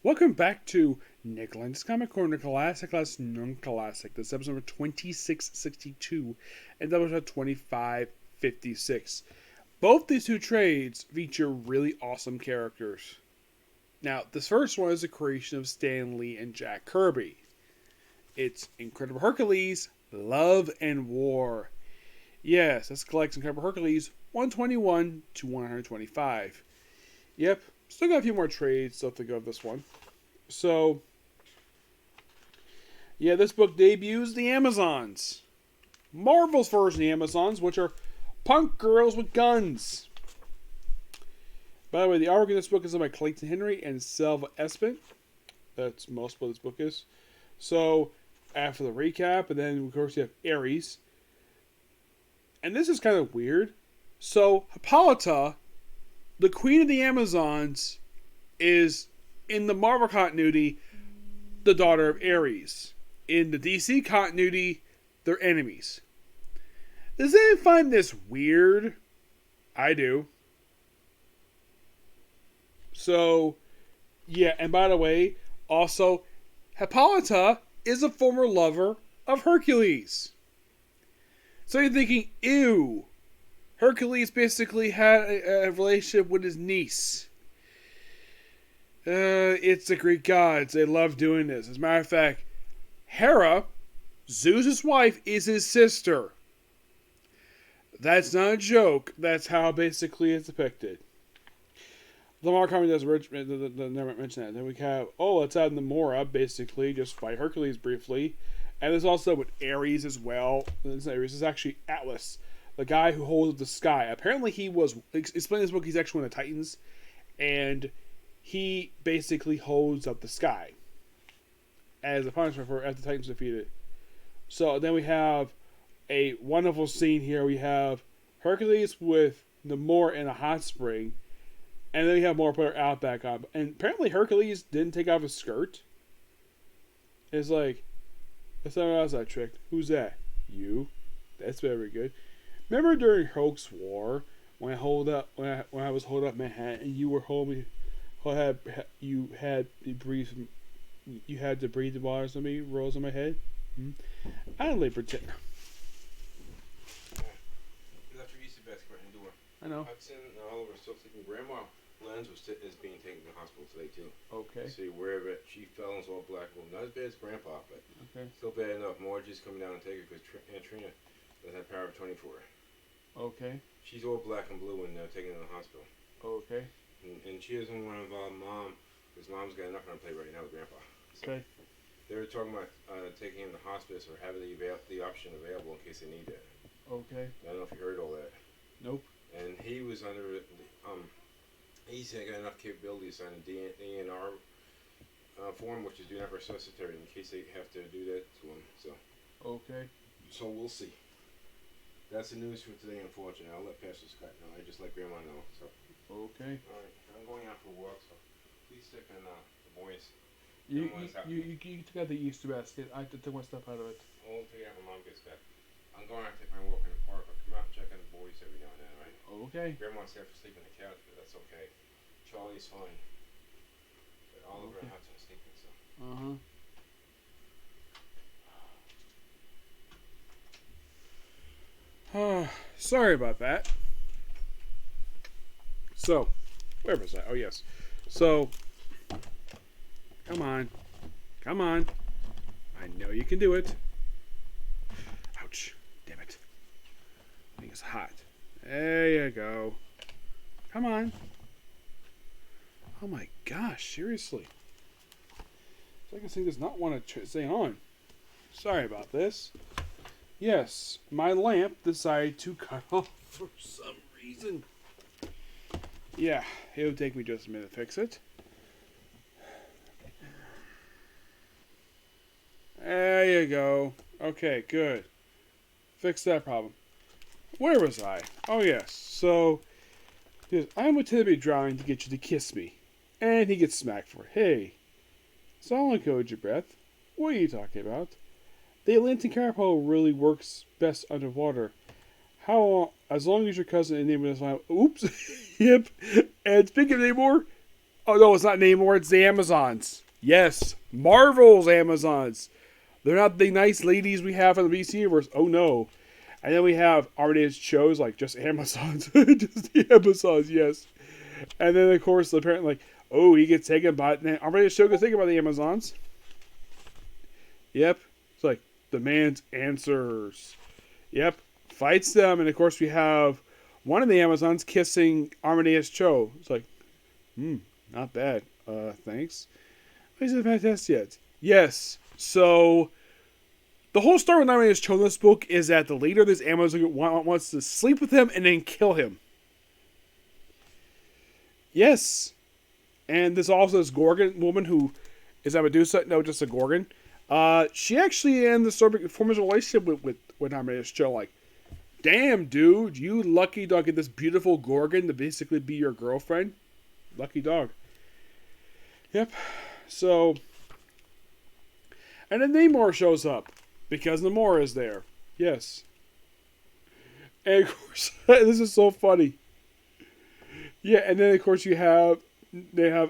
Welcome back to Nick Lenz Comic Corner, Classic Class Non-Classic. This is episode number 2662 and Doubleshot 2556. Both these two trades feature really awesome characters. Now, this first one is a creation of Stan Lee and Jack Kirby. It's Incredible Hercules, Love and War. Yes, this collects Incredible Hercules 121 to 125. Yep, still got a few more trades left to go of this one. So, yeah, this book debuts the Amazons. Marvel's version of the Amazons, which are punk girls with guns. By the way, the artwork in this book is done by Clayton Henry and Selva Espen. That's most what this book is. So, after the recap, and then, of course, you have Ares. And this is kind of weird. So, Hippolyta, the Queen of the Amazons, is, in the Marvel continuity, the daughter of Ares. In the DC continuity, they're enemies. Does anyone find this weird? I do. So, yeah, and by the way, also, Hippolyta is a former lover of Hercules. So you're thinking, ew, Hercules basically had a relationship with his niece. It's the Greek gods. They love doing this. As a matter of fact, Hera, Zeus' wife, is his sister. That's not a joke. That's how basically it's depicted. Lamar Comedy does never mention that. Then we have, let's add Namora, basically, just fight Hercules briefly. And there's also with Ares as well. This is actually Atlas, the guy who holds up the sky. Apparently he was, explain in this book, he's actually one of the Titans. And he basically holds up the sky as a punishment for after the Titans defeated. So then we have a wonderful scene here. We have Hercules with Namor in a hot spring. And then we have more player Outback on. And apparently Hercules didn't take off his skirt. It's like, that's not else I tricked. Who's that? You. That's very good. Remember during Hulk's War when I was holding up my hand and you were holding you had to breathe the waters on me, rolls on my head? I don't really pretend. You left your Easter basket right in the door. I know. Hudson and Oliver are still sleeping. Grandma Lenz is being taken to the hospital today too. Okay. So you're aware of it. She fell into all black. Well, not as bad as Grandpa, but still bad enough. Margie's coming down and taking her because Aunt Trina doesn't have power of 24. Okay. She's all black and blue and taken her to the hospital. Okay. And she doesn't want to involve Mom because Mom's got enough on her plate right now with Grandpa. So Okay. they were talking about taking him to hospice or having the option available in case they need that. Okay. I don't know if you heard all that. Nope. And he was under he's got enough capabilities to sign a DNR form, which is do not resuscitate in case they have to do that to him. So we'll see. That's the news for today. Unfortunately, I'll let Pastor Scott know. I just let Grandma know. So okay. all right, I'm going out for a walk. So please stick on the boys. You took out the Easter basket. I took one step out of it. I'll take it out when Mom gets back. I'm going out to take my walk in the park. I'll come out and check on the boys every now and then, right? Okay. Grandma's there for sleeping on the couch, but that's okay. Charlie's fine. But Oliver and Hudson are sleeping, so. Sorry about that. So, where was I? Oh, yes. So, come on. I know you can do it. Ouch. Damn it. I think it's hot. There you go. Come on. Oh my gosh, seriously. It's like this thing does not want to stay on. Sorry about this. Yes, my lamp decided to cut off for some reason. Yeah, it'll take me just a minute to fix it. There you go. Okay, good. Fix that problem. Where was I? Oh, yes. So, I'm pretending to be drowning to get you to kiss me. And he gets smacked for it. Hey, solid hold your breath. What are you talking about? The Atlantic carapace really works best underwater. As long as your cousin and neighbor is fine. Oops. Yep. And speaking of neighbor, Oh, no, it's not Namor. It's the Amazons. Yes. Marvel's Amazons. They're not the nice ladies we have in the BC universe. Oh, no. And then we have Amadeus shows like just Amazons. Just the Amazons, yes. And then, of course, apparently, like, oh, he gets taken by... Amadeus show gets taken by the Amazons. Yep. It's like, demands answers. Yep. Fights them. And, of course, we have one of the Amazons kissing Amadeus Cho. It's like, not bad. Thanks. This isn't fantastic yet. Yes. So, the whole story with Amadeus Cho in this book is that the leader of this Amazon wants to sleep with him and then kill him. Yes. And there's also this Gorgon woman who is a Medusa. No, just a Gorgon. She actually in the story forms a relationship with Amadeus Cho. Like, damn, dude, you lucky dog get this beautiful Gorgon to basically be your girlfriend. Lucky dog. Yep. So, and then Namor shows up because Namor is there. Yes. And of course, this is so funny. Yeah, and then of course they have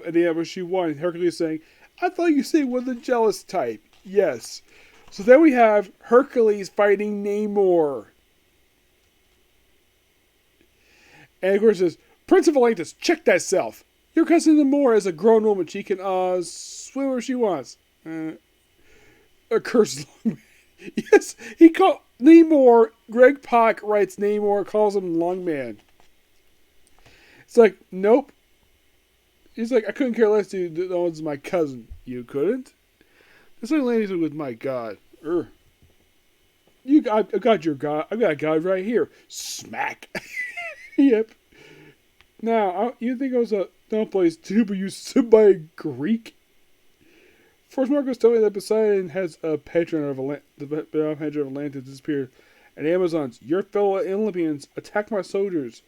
when she won, Hercules saying, "I thought you said was the jealous type." Yes. So then we have Hercules fighting Namor. And of course says, "Prince of Atlantis, check that self. Your cousin Namor is a grown woman. She can swim where she wants." A cursed long man. Yes, he called Namor. Greg Pak writes Namor, calls him long man. It's like, nope. He's like, I couldn't care less, dude. That one's my cousin. You couldn't? It's like ladies with my God. I've got your God. I've got a God right here. Smack. Yep. Now, you think I was a dumb place too, but you sit by a Greek? Force Marcos told me that Poseidon has a patron of Atlantis disappeared. And Amazons, your fellow Olympians, attack my soldiers.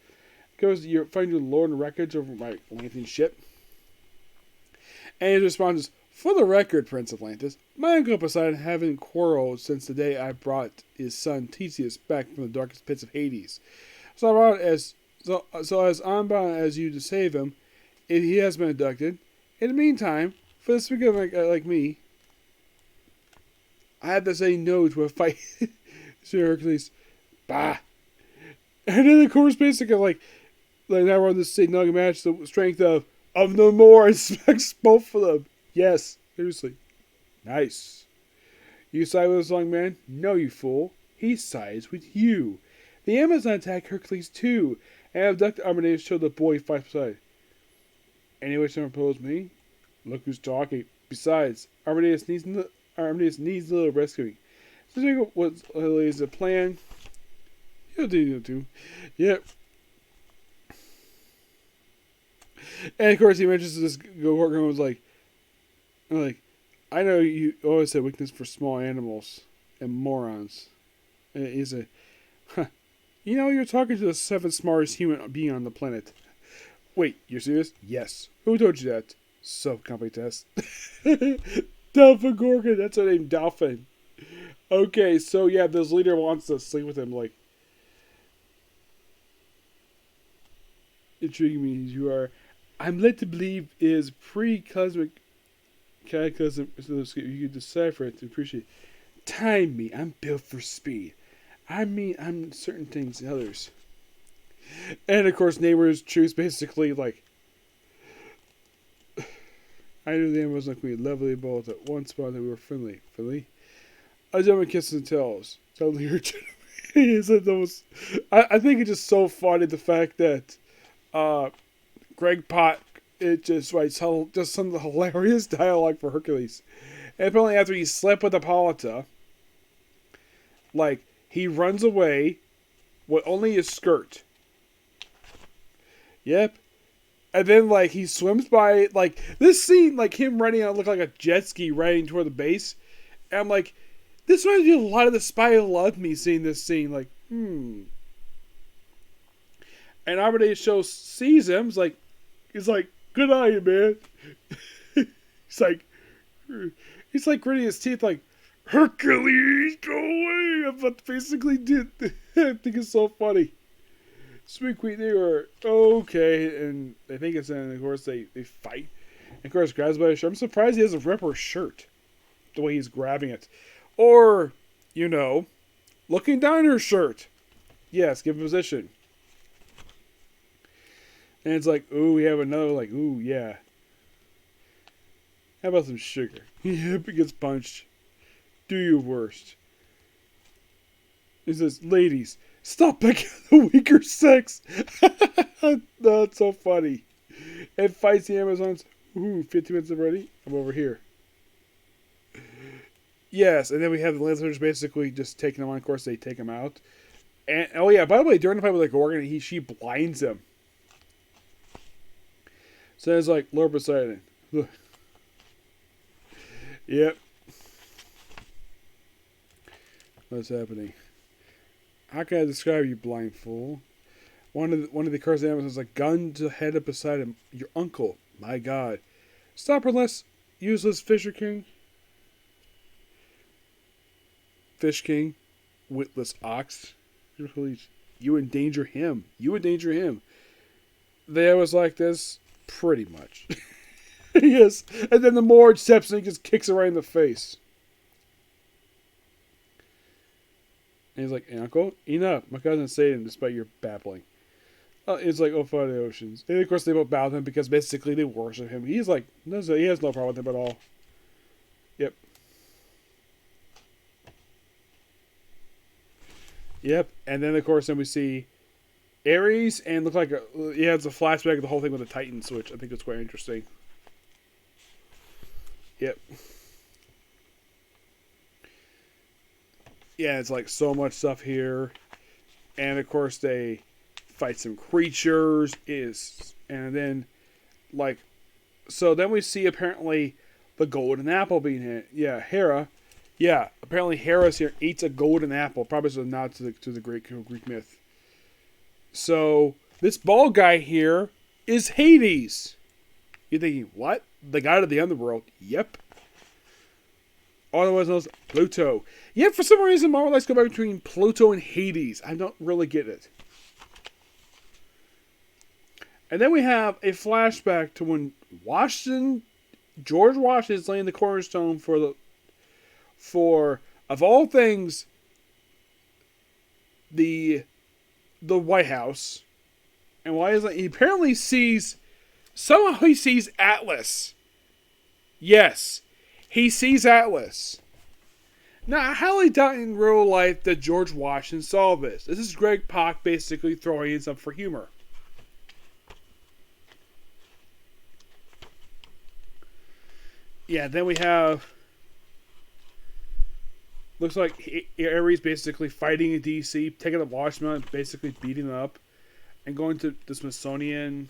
Because you're finding the Lord and wreckage over my Atlantean ship. And his response is, for the record, Prince Atlantis, my uncle Poseidon haven't quarreled since the day I brought his son Theseus back from the darkest pits of Hades. So as unbound as you to save him, if he has been abducted. In the meantime, for the speaker like me, I have to say no to a fight. Sir Hercules, bah. And then of course, basically like now we're on this nugget match, the strength of no more, and smacks both of them. Yes, seriously. Nice. You side with this young man? No, you fool. He sides with you. The Amazon attack Hercules too, and abduct Amadeus show the boy fights beside. Anyway, someone proposed me? Look who's talking. Besides, Amadeus needs a little rescuing. So what is a plan? He'll do. Yep. And of course he mentions this Gorgon was like, I know you always have weakness for small animals and morons. And he's a, you know, you're talking to the 7th smartest human being on the planet. Wait, you're serious? Yes. Who told you that? Sub-company test. Dolphin Gorgon, that's her name, Dolphin. Okay, so yeah, this leader wants to sleep with him, like, intriguing me as you are. I'm led to believe is pre-cosmic cataclysm, so you can decipher it to appreciate. Time me, I'm built for speed. I mean, I'm certain things than others. And of course, Namor's truth basically like, I knew the animals like me, lovely both at one spot that we were friendly. A gentleman kisses and tells. Totally hurt you. I think it's just so funny the fact that Greg Pak it just writes just some of the hilarious dialogue for Hercules. And apparently after he slept with Hippolyta, like he runs away with only his skirt. Yep. And then like he swims by like this scene, like him running out looked like a jet ski riding toward the base. And I'm like, this reminds me a lot of The Spy Who Loved Me seeing this scene, like, And Amadeus Cho sees him, he's like, good eye, man. he's like gritting his teeth, like, Hercules, go away. But basically, dude, I think it's so funny. Sweet Queen, they were okay, and I think it's, and of course, they fight. And of course, grabs by his shirt. I'm surprised he doesn't rip her shirt the way he's grabbing it. Or, looking down her shirt. Yes, give him position. And it's like, ooh, we have another, like, ooh, yeah. How about some sugar? Yep, he gets punched. Do your worst. He says, ladies, stop picking the weaker sex. That's so funny. It fights the Amazons. Ooh, 15 minutes already? I'm over here. Yes, and then we have the Lancers basically just taking them on. Of course, they take him out. And, oh yeah, by the way, during the fight with the Gorgon, she blinds him. So it's like, Lord Poseidon. Yep. What's happening? How can I describe you, blind fool? One of the cursed Amazons, a gun to the head of Poseidon. Your uncle. My God. Stop her, less useless Fisher King. Fish King. Witless ox. You endanger him. You endanger him. There was like this. Pretty much. Yes. And then the Mord steps in and just kicks her right in the face. And he's like, hey, Uncle, enough. My cousin Satan, despite your babbling. It's like, oh, Father of the Oceans. And of course, they both bow to him because basically they worship him. He's like, he has no problem with them at all. Yep. Yep. And then, of course, then we see Ares and look like it's a flashback of the whole thing with the Titans, which I think is quite interesting. Yep. Yeah, it's like so much stuff here. And of course they fight some creatures. And then like so then we see apparently the golden apple being hit. Yeah, Hera. Yeah, apparently Hera's here eats a golden apple. Probably is a nod to the Greek myth. So this bald guy here is Hades. You're thinking, what? The god of the underworld? Yep. Otherwise known as Pluto. Yet for some reason Marvel likes to go back between Pluto and Hades. I don't really get it. And then we have a flashback to when George Washington is laying the cornerstone for of all things, the White House. And why is that? He apparently somehow he sees Atlas. Yes, he sees Atlas. Now, I highly doubt in real life that George Washington saw this. This is Greg Pak basically throwing in some for humor. Yeah, then we have... Looks like Ares basically fighting in DC, taking the Watchmen and basically beating them up. And going to the Smithsonian.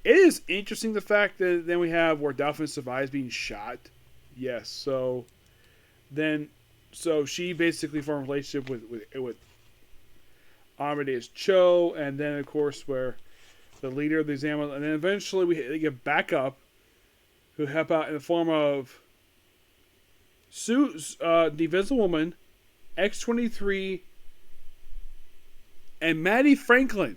It is interesting the fact that then we have where Delphine survives being shot. Yes, so she basically formed a relationship with Amadeus Cho, and then of course where the leader of the Amazons, and then eventually they get backup who help out in the form of the Invisible Woman, X-23, and Maddie Franklin.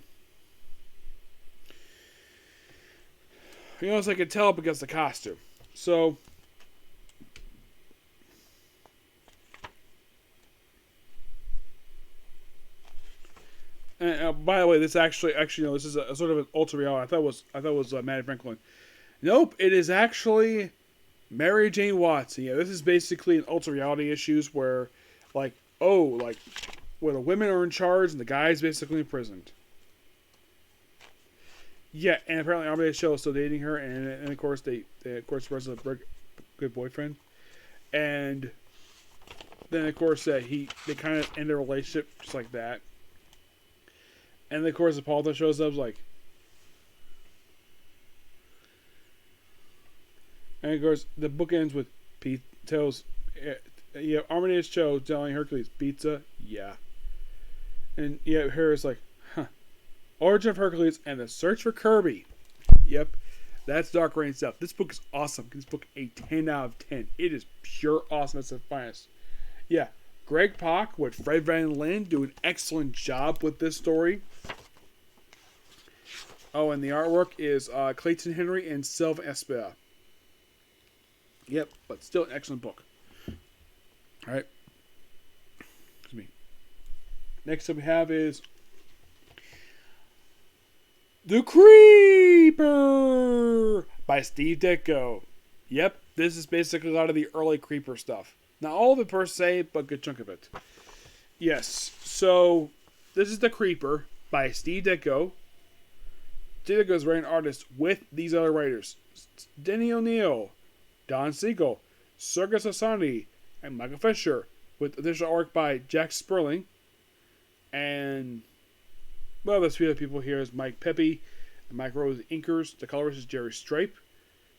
As I could tell because of the costume. So, and by the way, this actually, this is a sort of an ultra reality. I thought it was Maddie Franklin. Nope, it is actually Mary Jane Watson. Yeah, this is basically an ultra reality issues where, where the women are in charge and the guys basically imprisoned. Yeah, and apparently Amadeus Cho is still dating her, and of course they express a good boyfriend, and then of course they kind of end their relationship just like that, and then of course Apollo shows up like, and of course the book ends with Pete tells, Amadeus Cho telling Hercules pizza, yeah, and Hera's like. Origin of Hercules and the Search for Kirby. Yep, that's Dark Reign stuff. This book is awesome. This book a 10 out of 10. It is pure awesome at its finest. Yeah, Greg Pak with Fred Van Lin do an excellent job with this story. Oh, and the artwork is Clayton Henry and Sylvain Espia. Yep, but still an excellent book. All right. Excuse me. Next up we have is The Creeper by Steve Ditko. Yep, this is basically a lot of the early Creeper stuff. Not all of it per se, but a good chunk of it. Yes, so this is The Creeper by Steve Ditko. Steve Ditko is a writing artist with these other writers: Denny O'Neil, Don Siegel, Sergei Sassani, and Michael Fisher, with additional artwork by Jack Sperling. And, well, there's a few other people here is Mike Pepe and Mike Rose, inkers. The colorist is Jerry Stripe,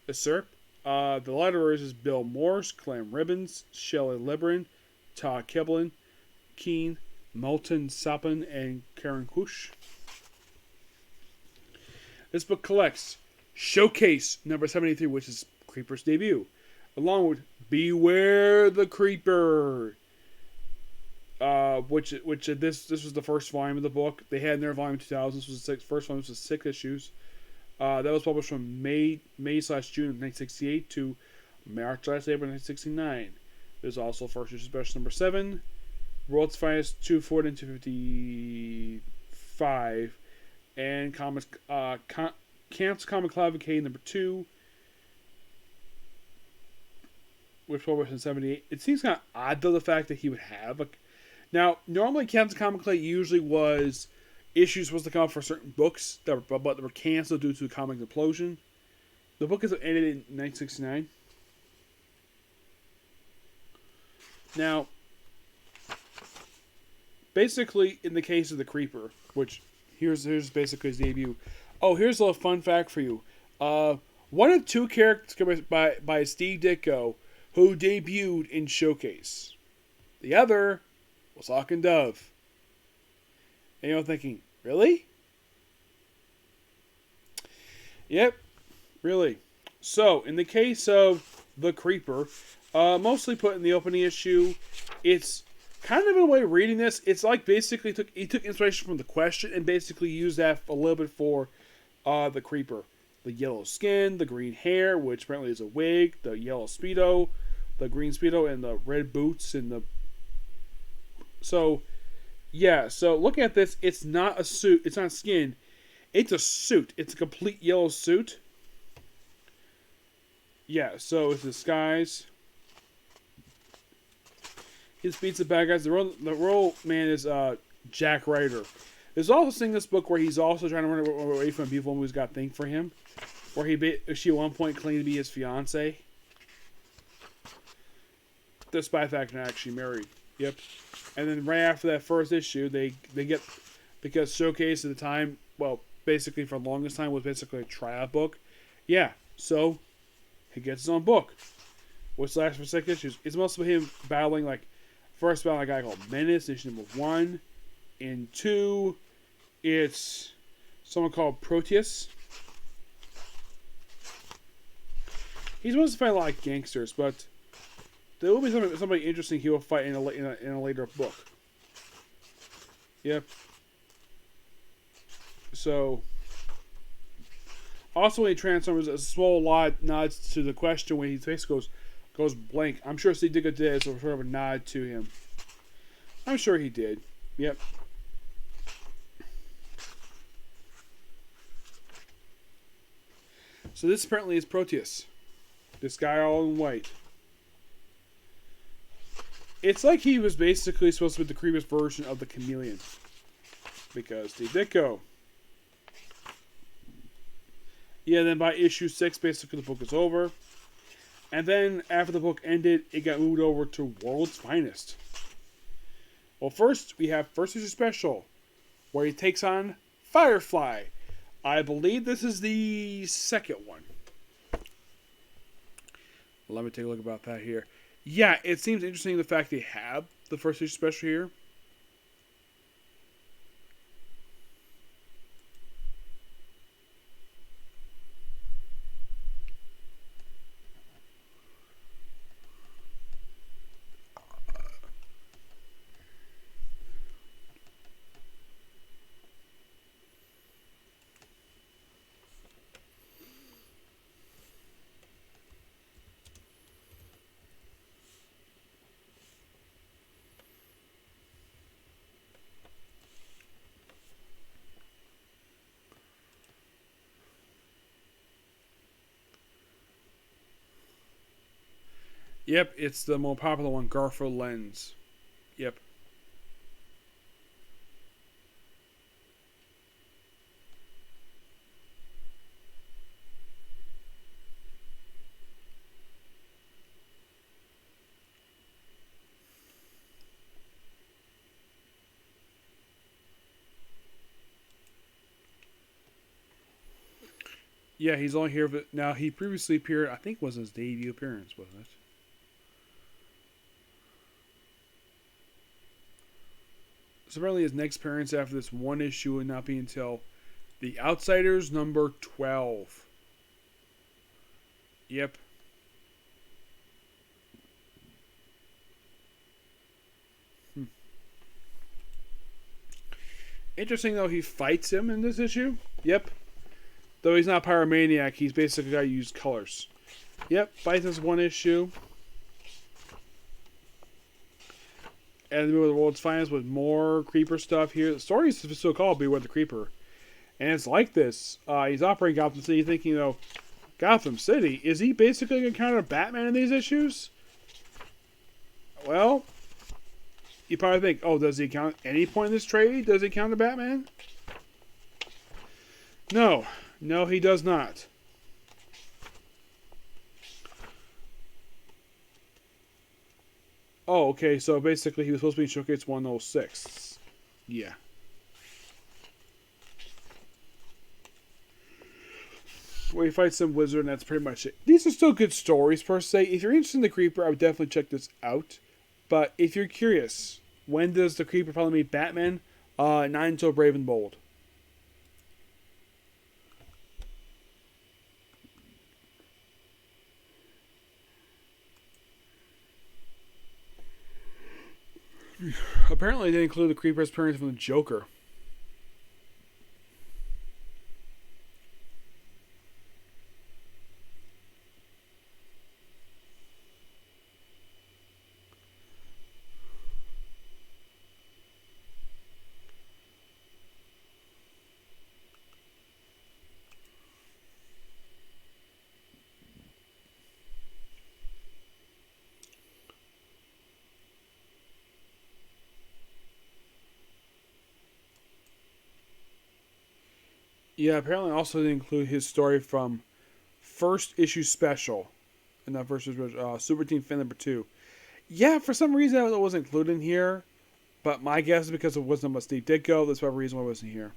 the SERP. The letterers is Bill Morse, Clem Ribbons, Shelley Librin, Todd Keblin, Keen, Moulton Sapin, and Karen Kush. This book collects Showcase number 73, which is Creeper's debut, along with Beware the Creeper, which this was the first volume of the book. They had in their volume 2000. This was the first volume. This was 6 issues. That was published from May/June of 1968 to March/April 1969. There's also first issue special number 7, World's Finest 240 and 255, and comics Camp's Comic Clavicated number 2, which was published in 78. It seems kind of odd though the fact that he would have now normally Camp's Comic Clay usually was issues supposed to come out for certain books that were canceled due to a comic implosion. The book is ended in 1969. Now, basically, in the case of the Creeper, which here's basically his debut. Oh, here's a little fun fact for you. One of 2 characters by Steve Ditko who debuted in Showcase. The other was Hawk and Dove. And you're thinking, really? Yep, really. So, in the case of The Creeper, mostly put in the opening issue, it's kind of in a way reading this, it's like basically he took inspiration from The Question and basically used that a little bit for The Creeper. The yellow skin, the green hair, which apparently is a wig, the yellow Speedo, the green Speedo, and the red boots, and the... So, yeah, so looking at this, it's not a suit, it's not skin, it's a suit. It's a complete yellow suit. Yeah, so it's disguise. He beats the bad guys. The role man is Jack Ryder. There's also a thing in this book where he's also trying to run away from a beautiful woman who's got a thing for him. Where she at one point claimed to be his fiance. Despite the fact they're actually married. Yep. And then right after that first issue, they get, because Showcase at the time, well, basically for the longest time was basically a tryout book. Yeah, so he gets his own book, which lasts for 6 issues. It's mostly him battling, first battling a guy called Menace, issue number 1. In 2, it's someone called Proteus. He's supposed to fight a lot of gangsters, but there will be somebody interesting he will fight in a later book. Yep. So, also when he transforms, a small nods to The Question when his face goes blank. I'm sure Steve Ditko did, so sort of a nod to him. I'm sure he did. Yep. So this apparently is Proteus. This guy all in white. It's like he was basically supposed to be the creepiest version of the Chameleon. Because Steve Ditko. Yeah, then by issue 6, basically the book is over. And then, after the book ended, it got moved over to World's Finest. Well, first, we have First Issue Special, where he takes on Firefly. I believe this is the second one. Let me take a look about that here. Yeah, it seems interesting the fact they have the First Issue Special here. Yep, it's the more popular one, Garfield Lenz. Yep. Yeah, he's only here now. He previously appeared, I think, was his debut appearance, wasn't it? So apparently, his next appearance after this one issue would not be until The Outsiders number 12. Yep. Interesting, though, he fights him in this issue. Yep. Though he's not Pyromaniac, he's basically got to use colors. Yep, fights this one issue. And the movie of the World's Finest with more Creeper stuff here. The story is still called Beware the Creeper. And it's like this. He's operating Gotham City thinking, Gotham City? Is he basically going to counter Batman in these issues? Well, you probably think, does he count any point in this trade? Does he counter Batman? No. No, he does not. Oh, okay, so basically he was supposed to be in Showcase 106. Yeah. Where he fights some wizard, and that's pretty much it. These are still good stories, per se. If you're interested in the Creeper, I would definitely check this out. But if you're curious, when does the Creeper finally meet Batman? Not until Brave and Bold. Apparently, they include the Creeper's appearance from the Joker. Yeah, apparently also they include his story from first issue special. And that first was Super Team Fan number 2. Yeah, for some reason it wasn't included in here. But my guess is because it wasn't with Steve Ditko. That's the reason why it wasn't here.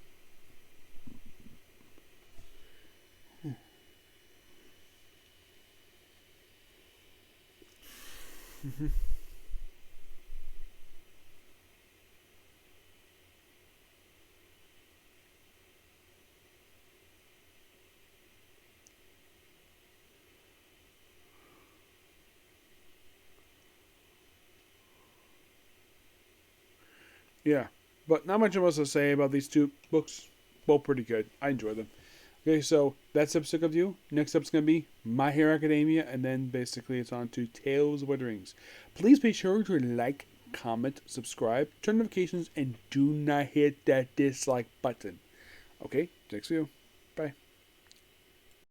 Yeah, but not much else to say about these two books. Both pretty good. I enjoy them. Okay, so that's episode of you. Next episode's going to be My Hero Academia, and then basically it's on to Tales of the Rings. Please be sure to like, comment, subscribe, turn notifications, and do not hit that dislike button. Okay, thanks for you. Bye.